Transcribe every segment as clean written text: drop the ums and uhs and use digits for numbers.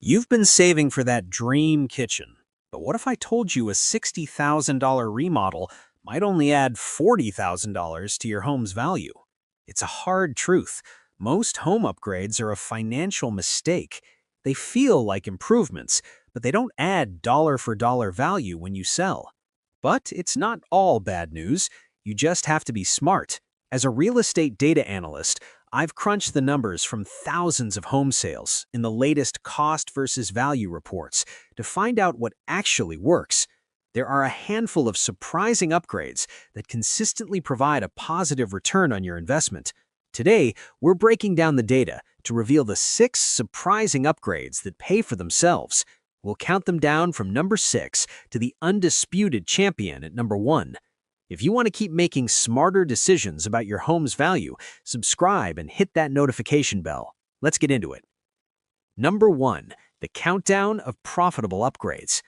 You've been saving for that dream kitchen, but what if I told you a $60,000 remodel might only add $40,000 to your home's value? It's a hard truth. Most home upgrades are a financial mistake. They feel like improvements, but they don't add dollar for dollar value when you sell. But it's not all bad news. You just have to be smart. As a real estate data analyst, I've crunched the numbers from thousands of home sales in the latest cost versus value reports to find out what actually works. There are a handful of surprising upgrades that consistently provide a positive return on your investment. Today, we're breaking down the data to reveal the 6 surprising upgrades that pay for themselves. We'll count them down from number 6 to the undisputed champion at number 1. If you want to keep making smarter decisions about your home's value, subscribe and hit that notification bell. Let's get into it. Number 1. The countdown of profitable upgrades.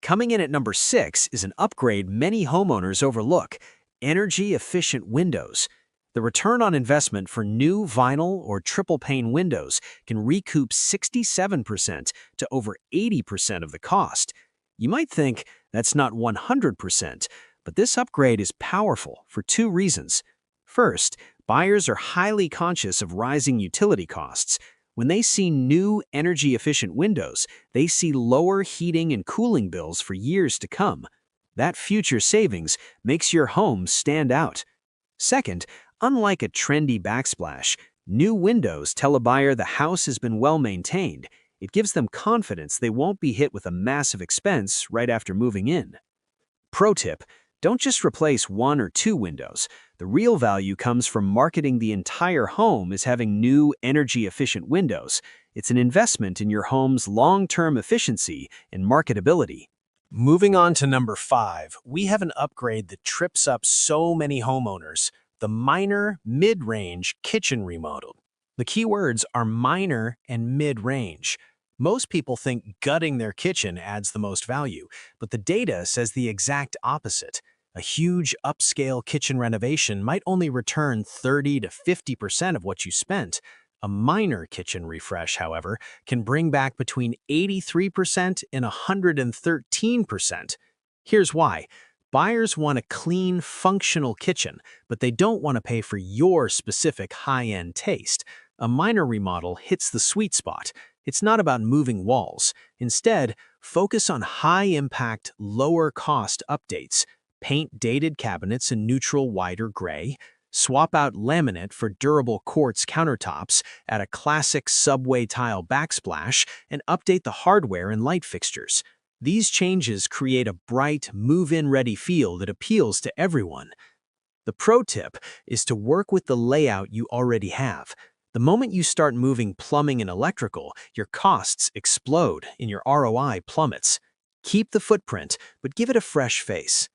Coming in at number 6 is an upgrade many homeowners overlook: energy-efficient windows. The return on investment for new vinyl or triple-pane windows can recoup 67% to over 80% of the cost. You might think that's not 100%, but this upgrade is powerful for 2 reasons. First, buyers are highly conscious of rising utility costs. When they see new energy-efficient windows, they see lower heating and cooling bills for years to come. That future savings makes your home stand out. Second, unlike a trendy backsplash, new windows tell a buyer the house has been well maintained. It gives them confidence they won't be hit with a massive expense right after moving in. Pro tip: don't just replace 1 or 2 windows. The real value comes from marketing the entire home as having new energy-efficient windows. It's an investment in your home's long-term efficiency and marketability. Moving on to number 5, we have an upgrade that trips up so many homeowners: the minor mid-range kitchen remodel. The keywords are minor and mid-range. Most people think gutting their kitchen adds the most value, but the data says the exact opposite. A huge upscale kitchen renovation might only return 30 to 50% of what you spent. A minor kitchen refresh, however, can bring back between 83% and 113%. Here's why. Buyers want a clean, functional kitchen, but they don't want to pay for your specific high-end taste. A minor remodel hits the sweet spot. It's not about moving walls. Instead, focus on high-impact, lower-cost updates. Paint dated cabinets in neutral white or gray. Swap out laminate for durable quartz countertops, add a classic subway tile backsplash, and update the hardware and light fixtures. These changes create a bright, move-in-ready feel that appeals to everyone. The pro tip is to work with the layout you already have. The moment you start moving plumbing and electrical, your costs explode and your ROI plummets. Keep the footprint, but give it a fresh face.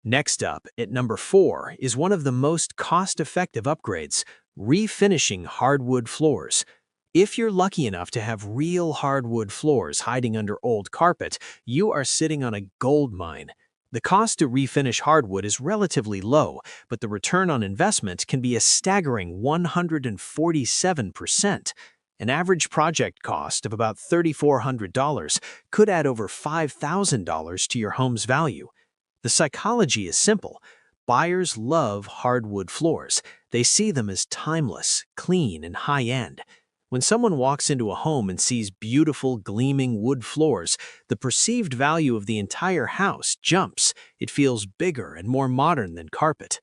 Next up, at number 4, is one of the most cost-effective upgrades: refinishing hardwood floors. If you're lucky enough to have real hardwood floors hiding under old carpet, you are sitting on a gold mine. The cost to refinish hardwood is relatively low, but the return on investment can be a staggering 147%. An average project cost of about $3,400 could add over $5,000 to your home's value. The psychology is simple. Buyers love hardwood floors. They see them as timeless, clean, and high-end. When someone walks into a home and sees beautiful, gleaming wood floors, the perceived value of the entire house jumps. It feels bigger and more modern than carpet.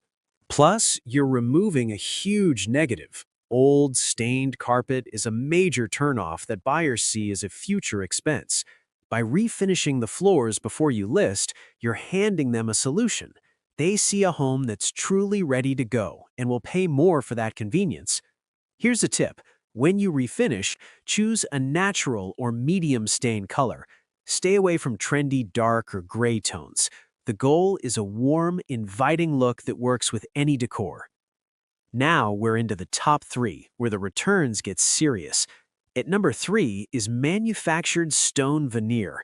Plus, you're removing a huge negative. Old, stained carpet is a major turnoff that buyers see as a future expense. By refinishing the floors before you list, you're handing them a solution. They see a home that's truly ready to go and will pay more for that convenience. Here's a tip. When you refinish, choose a natural or medium stain color. Stay away from trendy dark or gray tones. The goal is a warm, inviting look that works with any decor. Now we're into the top 3, where the returns get serious. At number 3 is manufactured stone veneer.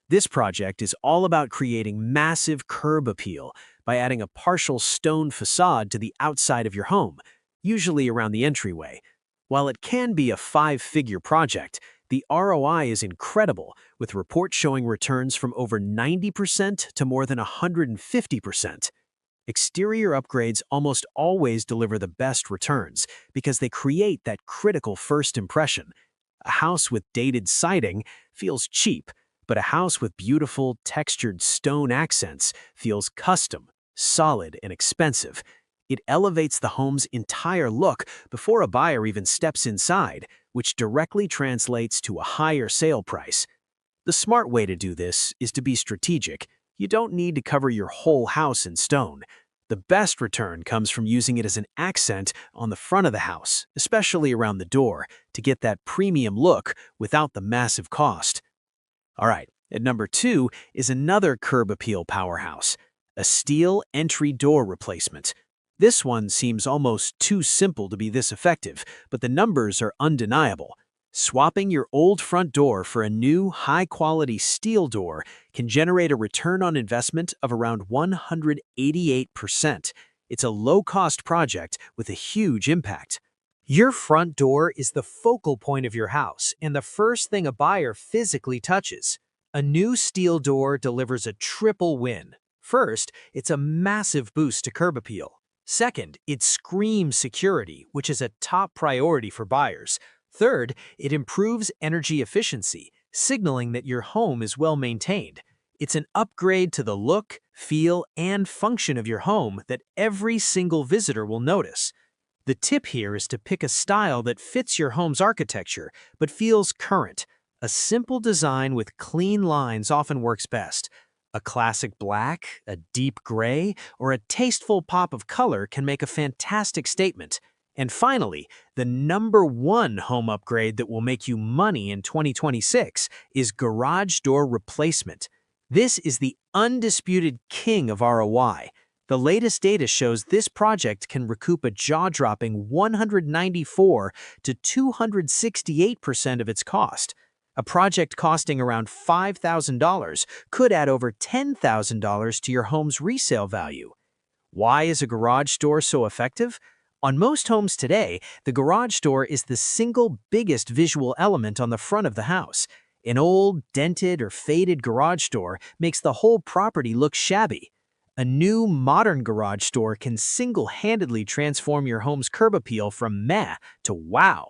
This project is all about creating massive curb appeal by adding a partial stone facade to the outside of your home, usually around the entryway. While it can be a 5-figure project, The ROI is incredible, with reports showing returns from over 90% to more than 150%. Exterior upgrades almost always deliver the best returns because they create that critical first impression. A house with dated siding feels cheap, but a house with beautiful, textured stone accents feels custom, solid, and expensive. It elevates the home's entire look before a buyer even steps inside, which directly translates to a higher sale price. The smart way to do this is to be strategic. You don't need to cover your whole house in stone. The best return comes from using it as an accent on the front of the house, especially around the door, to get that premium look without the massive cost. All right, at number 2 is another curb appeal powerhouse, a steel entry door replacement. This one seems almost too simple to be this effective, but the numbers are undeniable. Swapping your old front door for a new, high-quality steel door can generate a return on investment of around 188%. It's a low-cost project with a huge impact. Your front door is the focal point of your house and the first thing a buyer physically touches. A new steel door delivers a triple win. First, it's a massive boost to curb appeal. Second, it screams security, which is a top priority for buyers. Third, it improves energy efficiency, signaling that your home is well maintained. It's an upgrade to the look, feel, and function of your home that every single visitor will notice. The tip here is to pick a style that fits your home's architecture, but feels current. A simple design with clean lines often works best. A classic black, a deep gray, or a tasteful pop of color can make a fantastic statement. And finally, the number 1 home upgrade that will make you money in 2026 is garage door replacement. This is the undisputed king of ROI. The latest data shows this project can recoup a jaw-dropping 194 to 268% of its cost. A project costing around $5,000 could add over $10,000 to your home's resale value. Why is a garage door so effective? On most homes today, the garage door is the single biggest visual element on the front of the house. An old, dented, or faded garage door makes the whole property look shabby. A new, modern garage door can single-handedly transform your home's curb appeal from meh to wow.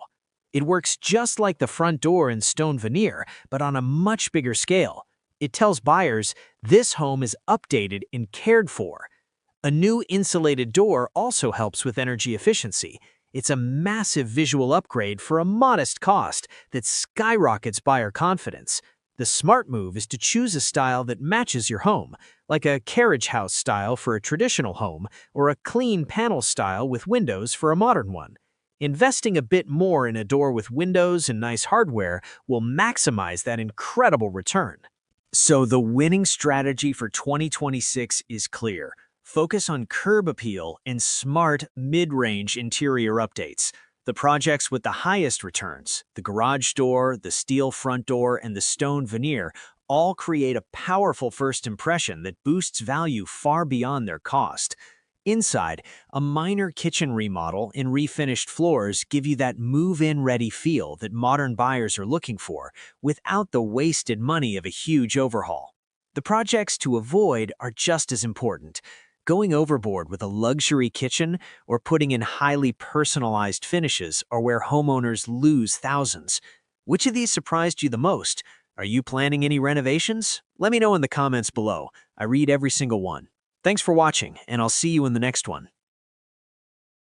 It works just like the front door in stone veneer, but on a much bigger scale. It tells buyers this home is updated and cared for. A new insulated door also helps with energy efficiency. It's a massive visual upgrade for a modest cost that skyrockets buyer confidence. The smart move is to choose a style that matches your home, like a carriage house style for a traditional home or a clean panel style with windows for a modern one. Investing a bit more in a door with windows and nice hardware will maximize that incredible return. So the winning strategy for 2026 is clear. Focus on curb appeal and smart mid-range interior updates. The projects with the highest returns, the garage door, the steel front door, and the stone veneer, all create a powerful first impression that boosts value far beyond their cost. Inside, a minor kitchen remodel and refinished floors give you that move-in ready feel that modern buyers are looking for, without the wasted money of a huge overhaul. The projects to avoid are just as important. Going overboard with a luxury kitchen or putting in highly personalized finishes are where homeowners lose thousands. Which of these surprised you the most? Are you planning any renovations? Let me know in the comments below. I read every single one. Thanks for watching, and I'll see you in the next one.